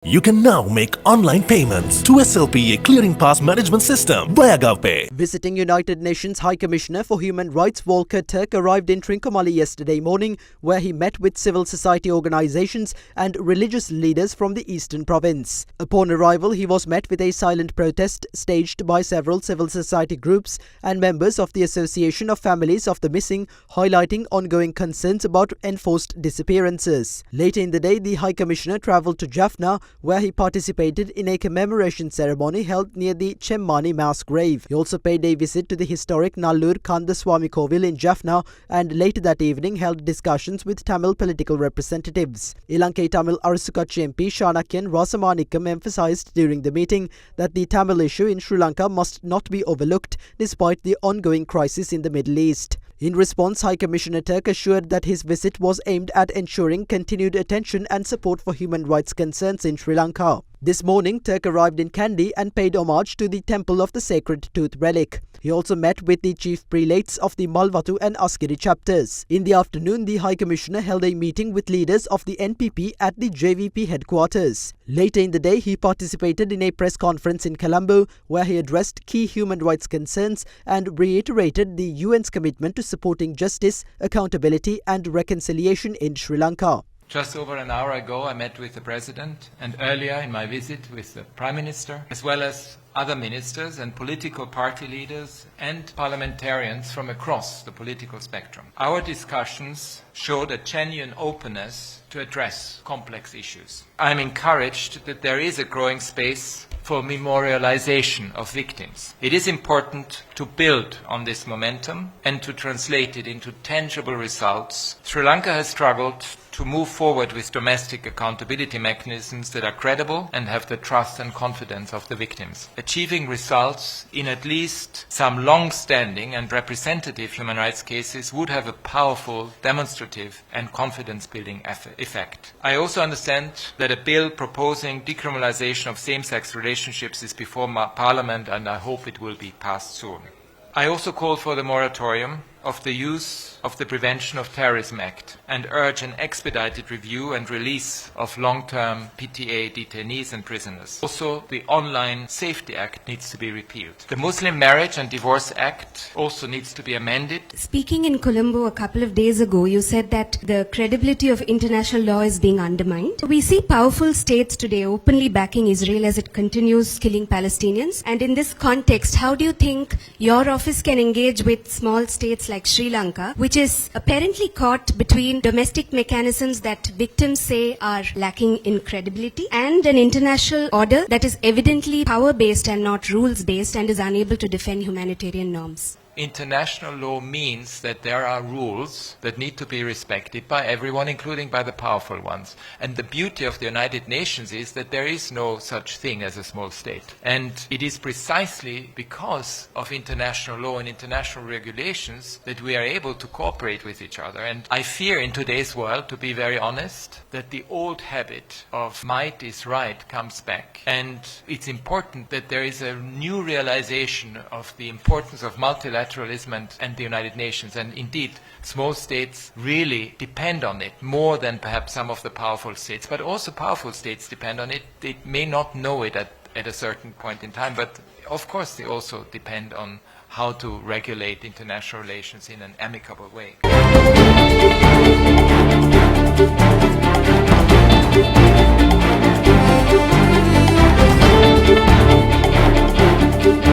You can now make online payments to SLPA Clearing Pass Management System via GovPay. Visiting United Nations High Commissioner for Human Rights Volker Turk arrived in Trincomalee yesterday morning, where he met with civil society organizations and religious leaders from the eastern province. Upon arrival, he was met with a silent protest staged by several civil society groups and members of the Association of Families of the Missing, highlighting ongoing concerns about enforced disappearances. Later in the day, the High Commissioner travelled to Jaffna, where he participated in a commemoration ceremony held near the Chemmani mass grave. He also paid a visit to the historic Nallur Kandaswamy Kovil in Jaffna and later that evening held discussions with Tamil political representatives. Lanka Tamil Arusukatchi MP Shanakyan Rasamanikam emphasised during the meeting that the Tamil issue in Sri Lanka must not be overlooked despite the ongoing crisis in the Middle East. In response, High Commissioner Turk assured that his visit was aimed at ensuring continued attention and support for human rights concerns in Sri Lanka. This morning, Turk arrived in Kandy and paid homage to the Temple of the Sacred Tooth relic. He also met with the chief prelates of the Malwatu and Askeri chapters. In the afternoon, the High Commissioner held a meeting with leaders of the NPP at the JVP headquarters. Later in the day, he participated in a press conference in Colombo, where he addressed key human rights concerns and reiterated the UN's commitment to supporting justice, accountability and reconciliation in Sri Lanka. Just over an hour ago, I met with the President, and earlier in my visit with the Prime Minister, as well as other ministers and political party leaders and parliamentarians from across the political spectrum. Our discussions showed a genuine openness to address complex issues. I am encouraged that there is a growing space for memorialization of victims. It is important to build on this momentum and to translate it into tangible results. Sri Lanka has struggled to move forward with domestic accountability mechanisms that are credible and have the trust and confidence of the victims. Achieving results in at least some long-standing and representative human rights cases would have a powerful, demonstrative and confidence-building effect. I also understand that a bill proposing decriminalization of same-sex relationships is before Parliament, and I hope it will be passed soon. I also call for the moratorium of the use of the Prevention of Terrorism Act and urge an expedited review and release of long-term PTA detainees and prisoners. Also, the Online Safety Act needs to be repealed. The Muslim Marriage and Divorce Act also needs to be amended. Speaking in Colombo a couple of days ago, you said that the credibility of international law is being undermined. We see powerful states today openly backing Israel as it continues killing Palestinians. And in this context, how do you think your office can engage with small states like Sri Lanka, which is apparently caught between domestic mechanisms that victims say are lacking in credibility and an international order that is evidently power-based and not rules-based and is unable to defend humanitarian norms? International law means that there are rules that need to be respected by everyone, including by the powerful ones. And the beauty of the United Nations is that there is no such thing as a small state. And it is precisely because of international law and international regulations that we are able to cooperate with each other. And I fear in today's world, to be very honest, that the old habit of might is right comes back. And it's important that there is a new realization of the importance of multilateralism and the United Nations. And indeed, small states really depend on it more than perhaps some of the powerful states. But also powerful states depend on it. They may not know it at a certain point in time, but of course they also depend on how to regulate international relations in an amicable way.